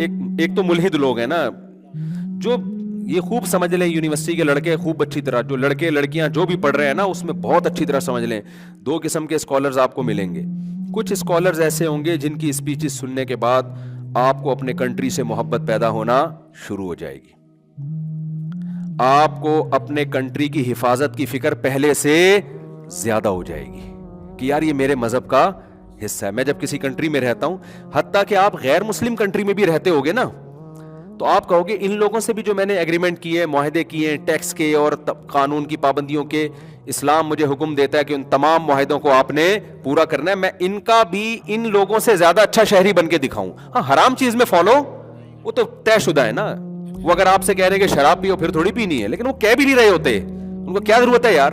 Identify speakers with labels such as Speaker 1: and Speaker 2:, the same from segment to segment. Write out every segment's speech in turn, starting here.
Speaker 1: ایک تو ملحد لوگ ہیں نا جو یہ خوب سمجھ لیں, یونیورسٹی کے لڑکے خوب اچھی طرح, جو لڑکے لڑکیاں جو بھی پڑھ رہے ہیں نا اس میں بہت اچھی طرح سمجھ لیں. دو قسم کے اسکالرز آپ کو ملیں گے. کچھ اسکالرز ایسے ہوں گے جن کی اسپیچز سننے کے بعد آپ کو اپنے کنٹری سے محبت پیدا ہونا شروع ہو جائے گی. آپ کو اپنے کنٹری کی حفاظت کی فکر پہلے سے زیادہ ہو جائے گی کہ یار یہ میرے مذہب کا حصہ ہے. میں جب کسی کنٹری میں رہتا ہوں, حتیٰ کہ آپ غیر مسلم کنٹری میں بھی رہتے ہوگے نا, تو آپ کہو گے ان لوگوں سے بھی جو میں نے ایگریمنٹ کیے, معاہدے کیے, ٹیکس کے اور قانون کی پابندیوں کے, اسلام مجھے حکم دیتا ہے کہ ان تمام معاہدوں کو آپ نے پورا کرنا ہے. میں ان کا بھی ان لوگوں سے زیادہ اچھا شہری بن کے دکھاؤں. ہاں حرام چیز میں فالو, وہ تو طے شدہ ہے نا. وہ اگر آپ سے کہہ رہے ہیں کہ شراب پیو پھر تھوڑی پینی ہے, لیکن وہ کہہ بھی نہیں رہے ہوتے, ان کو کیا ضرورت ہے یار.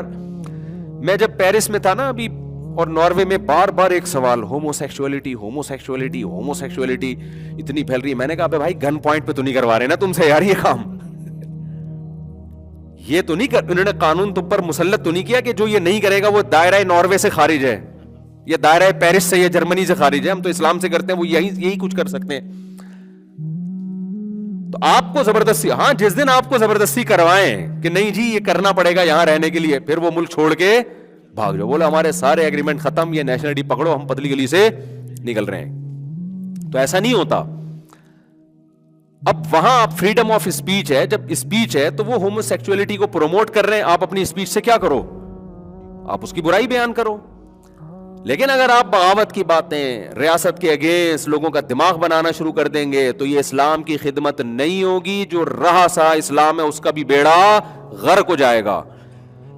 Speaker 1: میں جب پیرس میں تھا نا ابھی اور ناروے میں, بار بار ایک سوال, homo sexuality homo sexuality homo sexuality اتنی پھیل رہی ہے. میں نے کہا بھائی گن پوائنٹ پہ تو نہیں کروا رہے نا تم سے یار یہ کام, یہ تو نہیں انہوں نے قانون تم پر مسلط تو نہیں کیا کہ جو یہ نہیں کرے گا وہ دائرہ ناروے سے خارج ہے, یہ دائرہ پیرس سے, یہ جرمنی سے خارج ہے, ہم تو اسلام سے کرتے ہیں, وہ یہی کچھ کر سکتے ہیں. تو آپ کو زبردستی, ہاں جس دن آپ کو زبردستی کروائیں کہ نہیں جی یہ کرنا پڑے گا یہاں رہنے کے لیے, پھر وہ ملک چھوڑ کے بھاگ جاؤ, بولو ہمارے سارے ایگریمنٹ ختم, یہ نیشنلٹی پکڑو, ہم پتلی گلی سے نکل رہے ہیں. تو ایسا نہیں ہوتا. اب وہاں آپ فریڈم آف اسپیچ ہے, جب اسپیچ ہے تو وہ ہومو سیکچولیٹی کو پروموٹ کر رہے ہیں, آپ اپنی اسپیچ سے کیا کرو, آپ اس کی برائی بیان کرو. لیکن اگر آپ بغاوت کی باتیں, ریاست کے اگینسٹ لوگوں کا دماغ بنانا شروع کر دیں گے تو یہ اسلام کی خدمت نہیں ہوگی. جو رہا سا اسلام ہے اس کا بھی بیڑا غرق ہو جائے گا.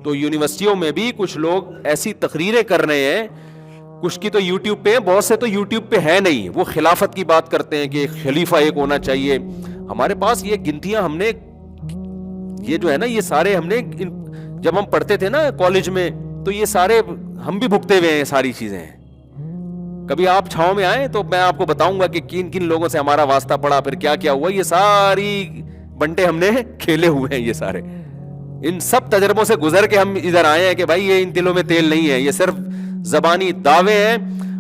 Speaker 1: تو یونیورسٹیوں میں بھی کچھ لوگ ایسی تقریریں کر رہے ہیں, کچھ کی تو یوٹیوب پہ, بہت سے تو یوٹیوب پہ ہے نہیں, وہ خلافت کی بات کرتے ہیں کہ خلیفہ ایک ہونا چاہیے. ہمارے پاس یہ گنتیاں ہم نے, یہ جو ہے نا یہ سارے ہم نے جب ہم پڑھتے تھے نا کالج میں, تو یہ سارے ہم بھی بھگتے ہوئے ہیں ساری چیزیں. کبھی آپ چھاؤں میں آئے تو میں آپ کو بتاؤں گا کہ کن کن لوگوں سے ہمارا واسطہ پڑا, پھر کیا کیا ہوا. یہ ساری بنٹے ہم نے کھیلے ہوئے ہیں, یہ سارے ان سب تجربوں سے گزر کے ہم ادھر آئے ہیں کہ بھائی یہ ان دلوں میں تیل نہیں ہے, یہ صرف زبانی دعوے ہیں.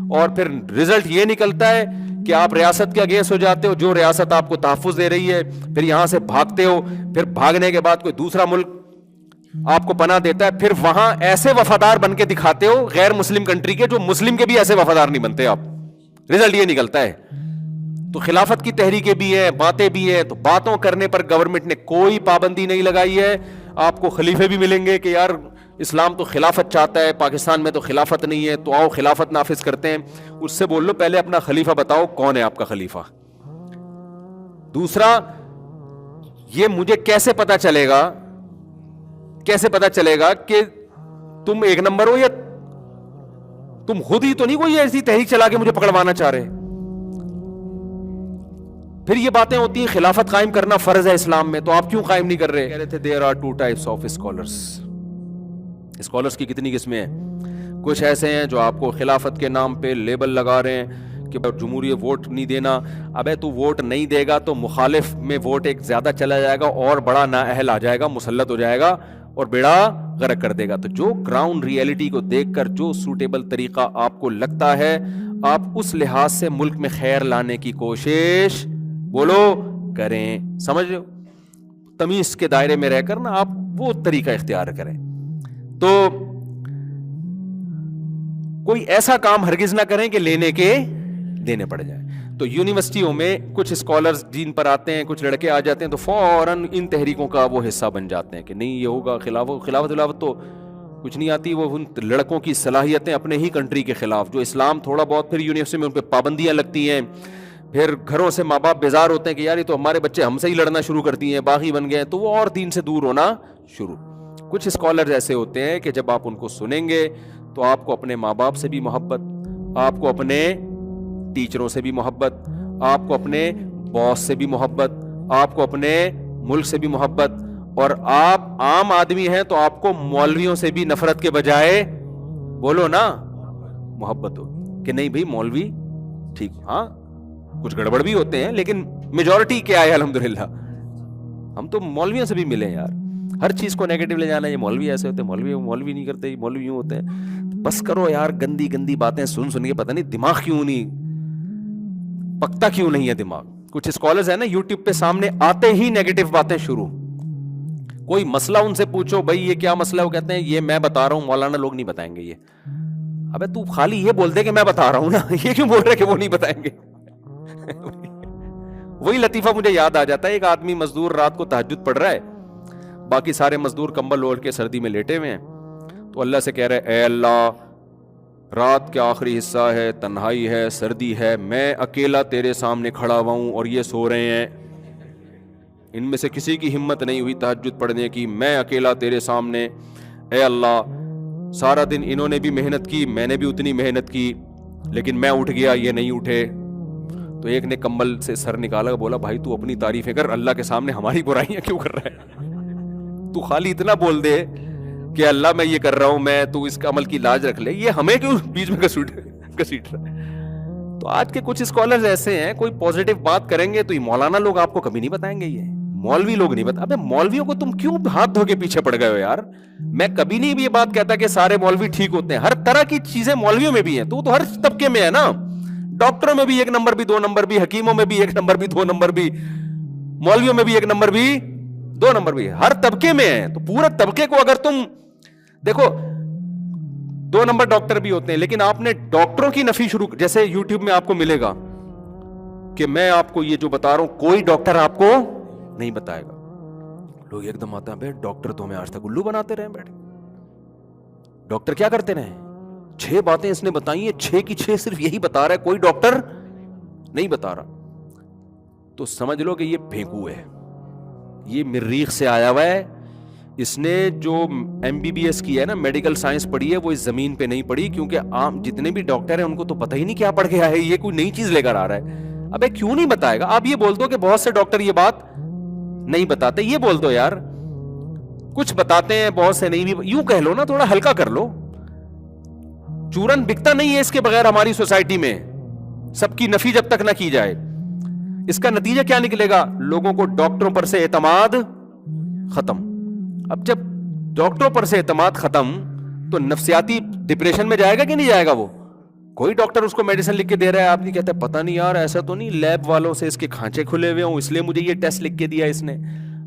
Speaker 1: اور پھر رزلٹ یہ نکلتا ہے کہ آپ ریاست کے اگینسٹ ہو جاتے ہو, جو ریاست آپ کو تحفظ دے رہی ہے, پھر یہاں سے بھاگتے ہو, پھر بھاگنے کے بعد کوئی دوسرا ملک آپ کو پناہ دیتا ہے, پھر وہاں ایسے وفادار بن کے دکھاتے ہو غیر مسلم کنٹری کے, جو مسلم کے بھی ایسے وفادار نہیں بنتے آپ. رزلٹ یہ نکلتا ہے. تو خلافت کی تحریکیں بھی ہیں, باتیں بھی ہیں, تو باتوں کرنے پر گورنمنٹ نے کوئی پابندی نہیں لگائی ہے. آپ کو خلیفے بھی ملیں گے کہ یار اسلام تو خلافت چاہتا ہے, پاکستان میں تو خلافت نہیں ہے, تو آؤ خلافت نافذ کرتے ہیں. اس سے بول لو پہلے اپنا خلیفہ بتاؤ, کون ہے آپ کا خلیفہ. دوسرا, یہ مجھے کیسے پتا چلے گا کہ تم ایک نمبر ہو, یا تم خود ہی تو نہیں کوئی ایسی تحریک چلا کے مجھے پکڑوانا چاہ رہے. پھر یہ باتیں ہوتی ہیں خلافت قائم کرنا فرض ہے اسلام میں, تو آپ کیوں قائم نہیں کر رہے. کہہ رہے تھے there are two types of scholars. Scholars کی کتنی قسمیں ہیں. کچھ ایسے ہیں جو آپ کو خلافت کے نام پہ لیبل لگا رہے ہیں کہ جمہوریت ووٹ نہیں دینا. ابے تو ووٹ نہیں دے گا تو مخالف میں ووٹ ایک زیادہ چلا جائے گا اور بڑا نااہل آ جائے گا, مسلط ہو جائے گا اور بیڑا غرق کر دے گا. تو جو گراؤنڈ ریئلٹی کو دیکھ کر جو سوٹیبل طریقہ آپ کو لگتا ہے, آپ اس لحاظ سے ملک میں خیر لانے کی کوشش بولو کریں. سمجھ رہے ہو, تمیز کے دائرے میں رہ کر نا آپ وہ طریقہ اختیار کریں. تو کوئی ایسا کام ہرگز نہ کریں کہ لینے کے دینے پڑ جائیں. تو یونیورسٹیوں میں کچھ اسکالرز جن پر آتے ہیں, کچھ لڑکے آ جاتے ہیں تو فوراً ان تحریکوں کا وہ حصہ بن جاتے ہیں کہ نہیں یہ ہوگا. خلافت تو کچھ نہیں آتی, وہ ان لڑکوں کی صلاحیتیں اپنے ہی کنٹری کے خلاف, جو اسلام تھوڑا بہت, پھر یونیورسٹی میں ان پہ پابندیاں لگتی ہیں, پھر گھروں سے ماں باپ بیزار ہوتے ہیں کہ یار یہ تو ہمارے بچے ہم سے ہی لڑنا شروع کر دیے ہیں, باغی بن گئے ہیں, تو وہ اور دین سے دور ہونا شروع. کچھ اسکالرز ایسے ہوتے ہیں کہ جب آپ ان کو سنیں گے تو آپ کو اپنے ماں باپ سے بھی محبت, آپ کو اپنے ٹیچروں سے بھی محبت, آپ کو اپنے باس سے بھی محبت, آپ کو اپنے ملک سے بھی محبت, اور آپ عام آدمی ہیں تو آپ کو مولویوں سے بھی نفرت کے بجائے بولو نا محبت ہو کہ نہیں بھائی مولوی ٹھیک. ہاں کچھ گڑبڑ بھی ہوتے ہیں لیکن میجورٹی کیا ہے الحمدللہ. ہم تو مولویوں سے بھی ملے یار, ہر چیز کو نیگیٹو لے جانا, یہ مولوی ایسے ہوتے ہیں, مولوی نہیں کرتے, مولوی یوں ہوتے ہیں. بس کرو یار, گندی باتیں سن کے پتہ نہیں دماغ کیوں نہیں پکتا, کیوں نہیں ہے دماغ. کچھ اسکالرز ہیں نا یوٹیوب پہ سامنے آتے ہی نیگیٹو باتیں شروع. کوئی مسئلہ ان سے پوچھو بھائی یہ کیا مسئلہ ہے, وہ کہتے ہیں یہ میں بتا رہا ہوں, مولانا لوگ نہیں بتائیں گے. یہ ابے تو خالی یہ بول دے کہ میں بتا رہا ہوں نا, یہ کیوں بول رہے کہ وہ نہیں بتائیں گے؟ وہی لطیفہ مجھے یاد آ جاتا ہے. ایک آدمی مزدور رات کو تہجد پڑھ رہا ہے, باقی سارے مزدور کمبل اوڑھ کے سردی میں لیٹے ہوئے ہیں, تو اللہ سے کہہ رہے اے اللہ رات کا آخری حصہ ہے, تنہائی ہے, سردی ہے, میں اکیلا تیرے سامنے کھڑا ہوا ہوں اور یہ سو رہے ہیں, ان میں سے کسی کی ہمت نہیں ہوئی تہجد پڑھنے کی, میں اکیلا تیرے سامنے, اے اللہ سارا دن انہوں نے بھی محنت کی, میں نے بھی اتنی محنت کی, لیکن میں اٹھ گیا یہ نہیں اٹھے. تو ایک نے کمبل سے سر نکالا, بولا بھائی تو اپنی تعریفیں کر, اللہ کے سامنے ہماری برائیاں کیوں کر رہا ہے؟ تو خالی اتنا بول دے کہ اللہ میں یہ کر رہا ہوں, میں تو اس کا عمل کی لاج رکھ لے, یہ ہمیں کیوں بیچ میں گھسیٹ رہا ہے؟ تو آج کے کچھ اسکالرز ایسے ہیں, کوئی پازیٹیو بات کریں گے تو یہ مولانا لوگ آپ کو کبھی نہیں بتائیں گے, یہ مولوی لوگ نہیں بتا. ابے مولویوں کو تم کیوں ہاتھ دھو کے پیچھے پڑ گئے ہو یار؟ میں کبھی نہیں یہ بات کہتا کہ سارے مولوی ٹھیک ہوتے ہیں, ہر طرح کی چیزیں مولویوں میں بھی ہیں, تو ہر طبقے میں ہے نا, ڈاکٹروں میں بھی ایک نمبر بھی دو نمبر بھی, حکیموں میں بھی ایک نمبر بھی دو نمبر بھی, مولویوں میں بھی ایک نمبر بھی دو نمبر بھی, ہر طبقے میں ہے. تو پورے طبقے کو اگر تم دیکھو, دو نمبر ڈاکٹر بھی ہوتے ہیں, لیکن آپ نے ڈاکٹروں کی نفی شروع, جیسے یوٹیوب میں آپ کو ملے گا کہ میں آپ کو یہ جو بتا رہا ہوں کوئی ڈاکٹر آپ کو نہیں بتائے گا. لوگ ایک دم آتے ہیں بھائی ڈاکٹر تو ہمیں آج تک الو بناتے رہے بیٹھے, ڈاکٹر کیا کرتے رہے, 6 باتیں اس نے بتائی ہیں, 6 کی 6 صرف یہی بتا رہا ہے, کوئی ڈاکٹر نہیں بتا رہا. تو سمجھ لو کہ یہ پھینکو ہے, یہ مریخ سے آیا ہوا ہے. اس نے جو MBBS کی ہے نا, میڈیکل سائنس پڑھی ہے, وہ اس زمین پہ نہیں پڑھی, کیونکہ عام جتنے بھی ڈاکٹر ہیں ان کو تو پتہ ہی نہیں کیا پڑھ کے آیا ہے, یہ کوئی نئی چیز لے کر آ رہا ہے. ابے کیوں نہیں بتائے گا؟ آپ یہ بول دو کہ بہت سے ڈاکٹر یہ بات نہیں بتاتے, یہ بول دو یار کچھ بتاتے ہیں بہت سے نہیں بھی, یوں کہہ لو نا, تھوڑا ہلکا کر لو. چورن بکتا نہیں ہے اس کے بغیر ہماری سوسائٹی میں, سب کی نفی جب تک نہ کی جائے. اس کا نتیجہ کیا نکلے گا؟ لوگوں کو ڈاکٹروں پر سے اعتماد ختم. اب جب ڈاکٹروں پر سے اعتماد ختم تو نفسیاتی ڈپریشن میں جائے گا کہ نہیں جائے گا؟ وہ کوئی ڈاکٹر اس کو میڈیسن لکھ کے دے رہا ہے, آپ نہیں کہتے پتہ نہیں یار ایسا تو نہیں لیب والوں سے اس کے کھانچے کھلے ہوئے ہوں اس لیے مجھے یہ ٹیسٹ لکھ کے دیا اس نے,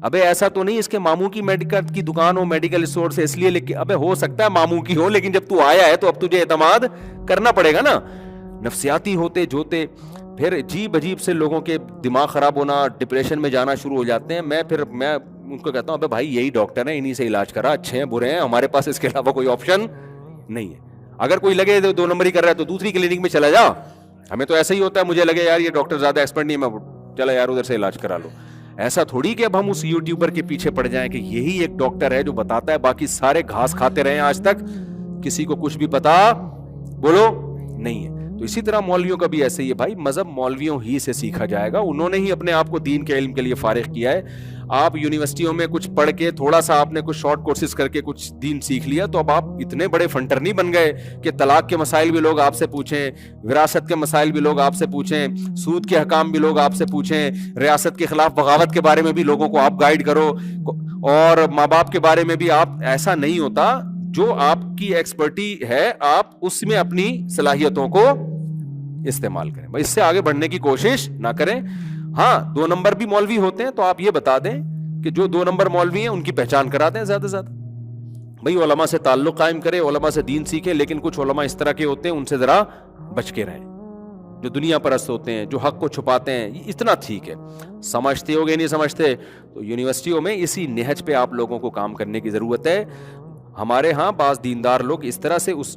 Speaker 1: ابے ایسا تو نہیں اس کے ماموں کی میڈیکل کی دکان ہو میڈیکل اسٹور سے اس لیے لکھ کے, ابے ہو سکتا ہے ماموں کی ہو, لیکن جب تو آیا ہے تو اب تجھے اعتماد کرنا پڑے گا نا. نفسیاتی ہوتے جوتے پھر عجیب عجیب سے لوگوں کے دماغ خراب ہونا, ڈپریشن میں جانا شروع ہو جاتے ہیں. میں ان کو کہتا ہوں ابے بھائی یہی ڈاکٹر ہیں, انہی سے علاج کرا, اچھے ہیں برے ہیں, ہمارے پاس اس کے علاوہ کوئی آپشن نہیں ہے. اگر کوئی لگے 2 نمبر ہی کر رہا ہے تو دوسری کلینک میں چلا جا. ہمیں تو ایسا ہی ہوتا ہے, مجھے لگے یار یہ ڈاکٹر زیادہ ایکسپرٹ نہیں ہے, میں چلا یار ادھر سے علاج کرا لو. ایسا تھوڑی کہ اب ہم اس یوٹیوبر کے پیچھے پڑ جائیں کہ یہی ایک ڈاکٹر ہے جو بتاتا ہے, باقی سارے گھاس کھاتے رہے ہیں آج تک, کسی کو کچھ بھی پتا بولو نہیں ہے. تو اسی طرح مولویوں کا بھی ایسے ہی ہے بھائی, مذہب مولویوں ہی سے سیکھا جائے گا, انہوں نے ہی اپنے آپ کو دین کے علم کے لیے فارغ کیا ہے. آپ یونیورسٹیوں میں کچھ پڑھ کے تھوڑا سا آپ نے کچھ شارٹ کورسز کر کے کچھ دین سیکھ لیا تو اب آپ اتنے بڑے فنٹر نہیں بن گئے کہ طلاق کے مسائل بھی لوگ آپ سے پوچھیں, وراثت کے مسائل بھی لوگ آپ سے پوچھیں, سود کے احکام بھی لوگ آپ سے پوچھیں, ریاست کے خلاف بغاوت کے بارے میں بھی لوگوں کو آپ گائیڈ کرو, اور ماں باپ کے بارے میں بھی آپ. ایسا نہیں ہوتا, جو آپ کی ایکسپرٹی ہے آپ اس میں اپنی صلاحیتوں کو استعمال کریں. اس سے آگے بڑھنے کی کوشش نہ کریں. ہاں 2 نمبر بھی مولوی ہوتے ہیں تو آپ یہ بتا دیں کہ جو 2 نمبر مولوی ہیں ان کی پہچان کرا دیں زیادہ سے زیادہ. بھئی علماء سے تعلق قائم کرے, علماء سے دین سیکھیں, لیکن کچھ علماء اس طرح کے ہوتے ہیں ان سے ذرا بچ کے رہیں, جو دنیا پرست ہوتے ہیں, جو حق کو چھپاتے ہیں. اتنا ٹھیک ہے, سمجھتے ہو گے نہیں سمجھتے تو یونیورسٹیوں میں اسی نہج پہ آپ لوگوں کو کام کرنے کی ضرورت ہے. ہمارے ہاں بعض دیندار لوگ اس طرح سے اس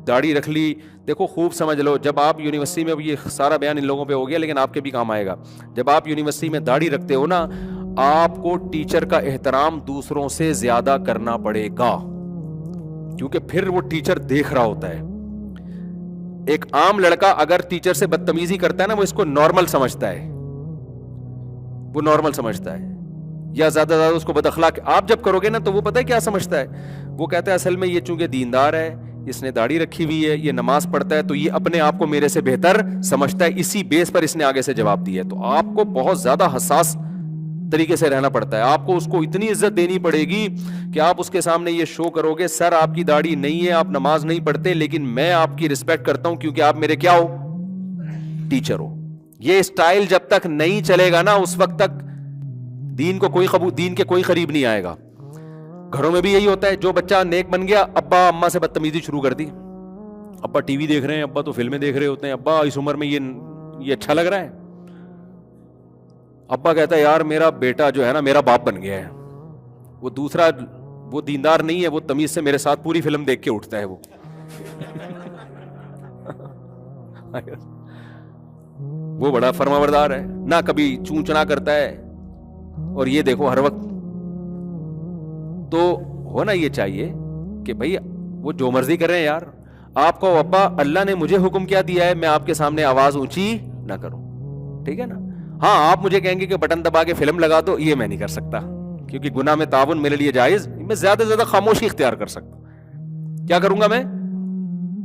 Speaker 1: داڑھی رکھ لی, دیکھو خوب سمجھ لو, جب آپ یونیورسٹی میں, یہ سارا بیان ان لوگوں پہ ہو گیا لیکن آپ کے بھی کام آئے گا, جب آپ یونیورسٹی میں داڑھی رکھتے ہو نا, آپ کو ٹیچر کا احترام دوسروں سے زیادہ کرنا پڑے گا, کیونکہ پھر وہ ٹیچر دیکھ رہا ہوتا ہے. ایک عام لڑکا اگر ٹیچر سے بدتمیزی کرتا ہے نا, وہ اس کو نارمل سمجھتا ہے, وہ نارمل سمجھتا ہے, یا زیادہ زیادہ اس کو بد اخلاق. آپ جب کرو گے نا تو وہ پتہ ہے کیا سمجھتا ہے, وہ کہتا ہے اصل میں یہ چونکہ دیندار ہے, اس نے داڑھی رکھی ہوئی ہے, یہ نماز پڑھتا ہے, تو یہ اپنے آپ کو میرے سے بہتر سمجھتا ہے, اسی بیس پر اس نے آگے سے جواب دیا ہے. تو آپ کو بہت زیادہ حساس طریقے سے رہنا پڑتا ہے. آپ کو اس کو اتنی عزت دینی پڑے گی کہ آپ اس کے سامنے یہ شو کرو گے, سر آپ کی داڑھی نہیں ہے, آپ نماز نہیں پڑھتے, لیکن میں آپ کی رسپیکٹ کرتا ہوں کیونکہ آپ میرے کیا ہو, ٹیچر ہو. یہ اسٹائل جب تک نہیں چلے گا نا اس وقت تک دین کے کوئی قریب نہیں آئے گا. گھروں میں بھی یہی ہوتا ہے, جو بچہ نیک بن گیا ابا اماں سے بدتمیزی شروع کر دی. ابا ٹی وی دیکھ رہے ہیں, ابا تو فلمیں دیکھ رہے ہوتے ہیں, ابا اس عمر میں یہ اچھا لگ رہا ہے. ابا کہتا ہے یار میرا بیٹا جو ہے نا میرا باپ بن گیا ہے, وہ دوسرا وہ دیندار نہیں ہے, وہ تمیز سے میرے ساتھ پوری فلم دیکھ کے اٹھتا ہے. وہ بڑا فرما بردار ہے, نہ کبھی چون چنا کرتا ہے, اور یہ دیکھو ہر وقت. تو ہونا یہ چاہیے کہ بھئی وہ جو مرضی کر رہے ہیں یار, آپ کو ابا اللہ نے مجھے حکم کیا دیا ہے, میں آپ کے سامنے آواز اونچی نہ کروں, ٹھیک ہے نا. ہاں آپ مجھے کہیں گے کہ بٹن دبا کے فلم لگا دو, یہ میں نہیں کر سکتا کیونکہ گناہ میں تعاون میرے لیے جائز, میں زیادہ سے زیادہ خاموشی اختیار کر سکتا ہوں. کیا کروں گا میں؟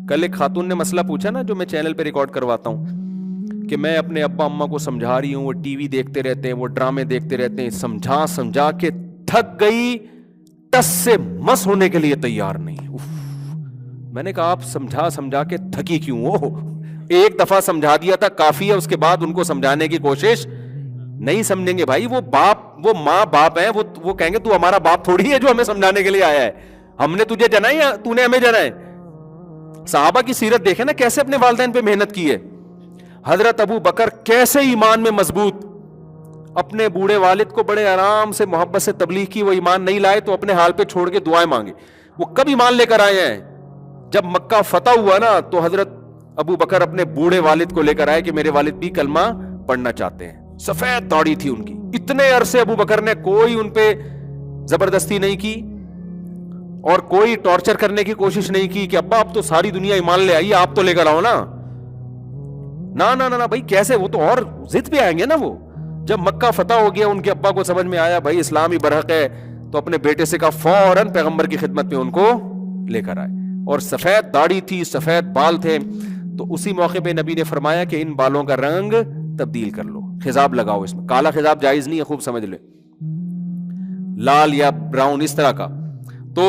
Speaker 1: کل ایک خاتون نے مسئلہ پوچھا نا جو میں چینل پہ ریکارڈ کرواتا ہوں کہ میں اپنے ابا اماں کو سمجھا رہی ہوں, وہ ٹی وی دیکھتے رہتے ہیں, وہ ڈرامے دیکھتے رہتے ہیں, سمجھا کے تھک گئی, ٹس سے مس ہونے کے لیے تیار نہیں. میں نے کہا آپ سمجھا کے تھکی کیوں ہو؟ ایک دفعہ سمجھا دیا تھا کافی ہے, اس کے بعد ان کو سمجھانے کی کوشش نہیں سمجھیں گے. بھائی وہ وہ ماں باپ ہیں, وہ کہیں گے تو ہمارا باپ تھوڑی ہے جو ہمیں سمجھانے کے لیے آیا ہے, ہم نے تجھے جنا ہے یا تو نے ہمیں جنا ہے. صحابہ کی سیرت دیکھیں نا کیسے اپنے والدین پہ محنت کی ہے. حضرت ابو بکر کیسے ایمان میں مضبوط, اپنے بوڑھے والد کو بڑے آرام سے محبت سے تبلیغ کی, وہ ایمان نہیں لائے تو اپنے حال پہ چھوڑ کے دعائیں مانگے. وہ کب ایمان لے کر آئے ہیں؟ جب مکہ فتح ہوا نا تو حضرت ابو بکر اپنے بوڑھے والد کو لے کر آئے کہ میرے والد بھی کلمہ پڑھنا چاہتے ہیں. سفید داڑھی تھی ان کی, اتنے عرصے ابو بکر نے کوئی ان پہ زبردستی نہیں کی اور کوئی ٹارچر کرنے کی کوشش نہیں کی کہ ابا اب تو ساری دنیا ایمان لے آئی, آپ تو لے کر آؤ نا. نہ بھائی کیسے, وہ تو اور ضد پہ آئیں گے نا. وہ جب مکہ فتح ہو گیا ان کے ابا کو سمجھ میں آیا بھائی اسلام ہی برحق ہے, تو اپنے بیٹے سے کہا فوراً پیغمبر کی خدمت میں ان کو لے کر آئے. اور سفید داڑھی تھی, سفید بال تھے, تو اسی موقع پہ نبی نے فرمایا کہ ان بالوں کا رنگ تبدیل کر لو, خضاب لگاؤ. اس میں کالا خضاب جائز نہیں ہے, خوب سمجھ لے, لال یا براؤن اس طرح کا. تو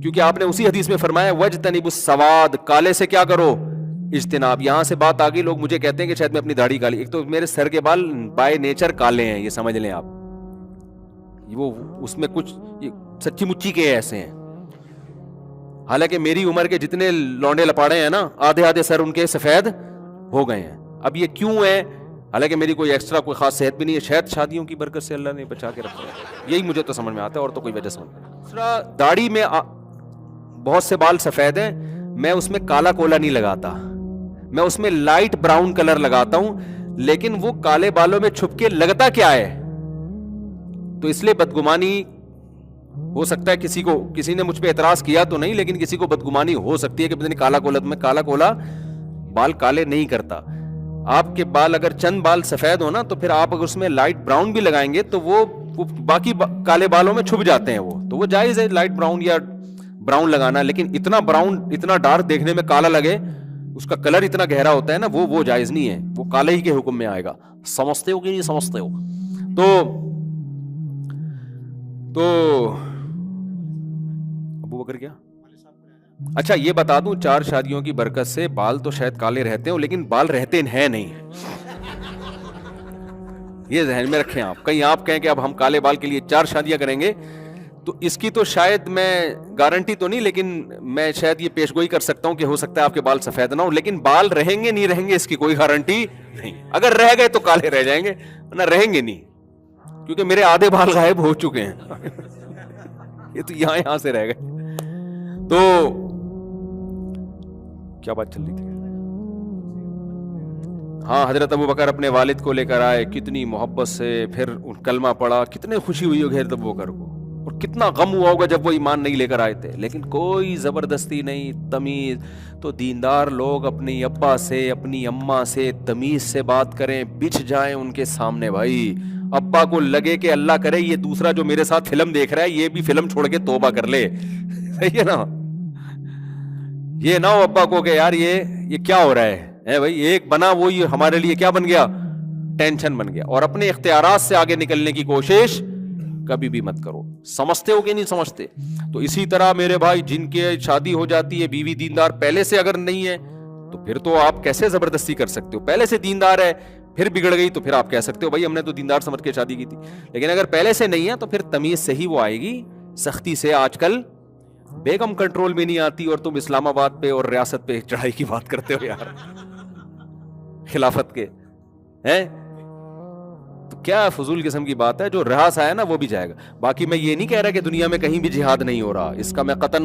Speaker 1: کیونکہ آپ نے اسی حدیث میں فرمایا وجتنبوا السواد, کالے سے کیا کرو اجتناب. یہاں سے بات آگئی, لوگ مجھے کہتے ہیں کہ شاید میں اپنی داڑھی کالی, ایک تو میرے سر کے بال بائی نیچر کالے ہیں, یہ سمجھ لیں آپ, وہ اس میں کچھ سچی مچی کے ایسے ہیں. حالانکہ میری عمر کے جتنے لونڈے لپاڑے ہیں نا آدھے سر ان کے سفید ہو گئے ہیں. اب یہ کیوں ہے؟ حالانکہ میری کوئی ایکسٹرا کوئی خاص صحت بھی نہیں ہے, شاید شادیوں کی برکت سے اللہ نے بچا کے رکھا ہے, یہی مجھے تو سمجھ میں آتا ہے, اور تو کوئی وجہ سمجھ میں. دوسرا, داڑھی میں بہت سے بال سفید ہیں, میں اس میں کالا کولا نہیں لگاتا, میں اس میں لائٹ براؤن کلر لگاتا ہوں. لیکن وہ کالے بالوں میں چھپ کے لگتا کیا ہے, تو اس لیے بدگمانی ہو سکتا ہے کسی نے مجھ پہ اعتراض کیا تو نہیں, لیکن کسی کو بدگمانی ہو سکتی ہے کہ پتہ نہیں کالا کولا, میں کالا کولا بال کالے نہیں کرتا. آپ کے بال اگر چند بال سفید ہو نا تو پھر آپ اگر اس میں لائٹ براؤن بھی لگائیں گے تو وہ باقی کالے بالوں میں چھپ جاتے ہیں, تو وہ جائز ہے لائٹ براؤن یا براؤن لگانا. لیکن اتنا براؤن, اتنا ڈارک دیکھنے میں کالا لگے, اس کا کلر اتنا گہرا ہوتا ہے نا, وہ جائز نہیں ہے, وہ کالے ہی کے حکم میں آئے گا. سمجھتے ہو کہ نہیں سمجھتے ہو؟ تو ابو بکر کیا, اچھا یہ بتا دوں, 4 شادیوں کی برکت سے بال تو شاید کالے رہتے ہوں لیکن بال رہتے ہیں نہیں, یہ ذہن میں رکھیں آپ. کہیں آپ کہیں کہ اب ہم کالے بال کے لیے 4 شادیاں کریں گے, تو اس کی تو شاید میں گارنٹی تو نہیں, لیکن میں شاید یہ پیش گوئی کر سکتا ہوں کہ ہو سکتا ہے آپ کے بال سفید نہ ہو, لیکن بال رہیں گے نہیں رہیں گے اس کی کوئی گارنٹی نہیں. اگر رہ گئے تو کالے رہ جائیں گے, نہ رہیں گے نہیں, کیونکہ میرے آدھے بال غائب ہو چکے ہیں, یہ تو یہاں سے رہ گئے. تو کیا بات چل رہی تھی؟ ہاں, حضرت ابو بکر اپنے والد کو لے کر آئے, کتنی محبت سے, پھر کلمہ پڑھا, کتنے خوشی ہوئی ہوگی حضرت ابو بکر کو, اور کتنا غم ہوا ہوگا جب وہ ایمان نہیں لے کر آئے تھے, لیکن کوئی زبردستی نہیں, تمیز. تو دیندار لوگ اپنی ابا سے, اپنی اماں سے تمیز سے بات کریں, بچھ جائیں ان کے سامنے. بھائی ابا کو لگے کہ اللہ کرے یہ دوسرا جو میرے ساتھ فلم دیکھ رہا ہے یہ بھی فلم چھوڑ کے توبہ کر لے, صحیح ہے نا. یہ نہ ہو ابا کو کہ یار یہ کیا ہو رہا ہے بھائی, ایک بنا وہی ہمارے لیے کیا بن گیا, ٹینشن بن گیا. اور اپنے اختیارات سے آگے نکلنے کی کوشش کبھی بھی مت کرو. سمجھتے ہو کہ نہیں سمجھتے؟ تو اسی طرح میرے بھائی جن کے شادی ہو جاتی ہے, بیوی دیندار پہلے سے اگر نہیں ہے, تو پھر تو آپ کیسے زبردستی کر سکتے ہو؟ پہلے سے دیندار ہے پھر بگڑ گئی تو پھر آپ کہہ سکتے ہو بھائی ہم نے تو دیندار سمجھ کے شادی کی تھی. لیکن اگر پہلے سے نہیں ہے تو پھر تمیز سے ہی وہ آئے گی, سختی سے. آج کل بیگم کنٹرول میں نہیں آتی اور تم اسلام آباد پہ اور ریاست پہ چڑھائی کی بات کرتے ہو یار, خلافت کے ہیں. تو کیا فضول قسم کی بات ہے. جو رہا سا ہے نا وہ بھی جائے گا. باقی میں یہ نہیں کہہ رہا کہ دنیا میں کہیں بھی جہاد نہیں ہو رہا, اس کا میں قطعاً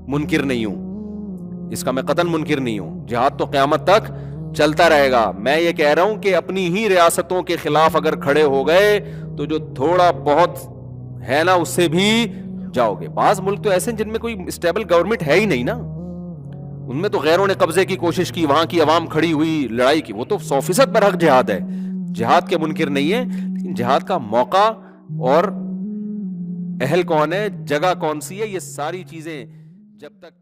Speaker 1: منکر نہیں ہوں, اس کا میں قطعاً منکر نہیں ہوں. جہاد تو قیامت تک چلتا رہے گا. میں یہ کہہ رہا ہوں کہ اپنی ہی ریاستوں کے خلاف اگر کھڑے ہو گئے تو جو تھوڑا بہت ہے نا اس سے بھی جاؤ گے. بعض ملک تو ایسے ہیں جن میں کوئی اسٹیبل گورنمنٹ ہے ہی نہیں نا, ان میں تو غیروں نے قبضے کی کوشش کی, وہاں کی عوام کھڑی ہوئی لڑائی کی, وہ تو 100% برحق جہاد ہے. جہاد کے منکر نہیں ہے, لیکن جہاد کا موقع اور اہل کون ہے, جگہ کون سی ہے, یہ ساری چیزیں جب تک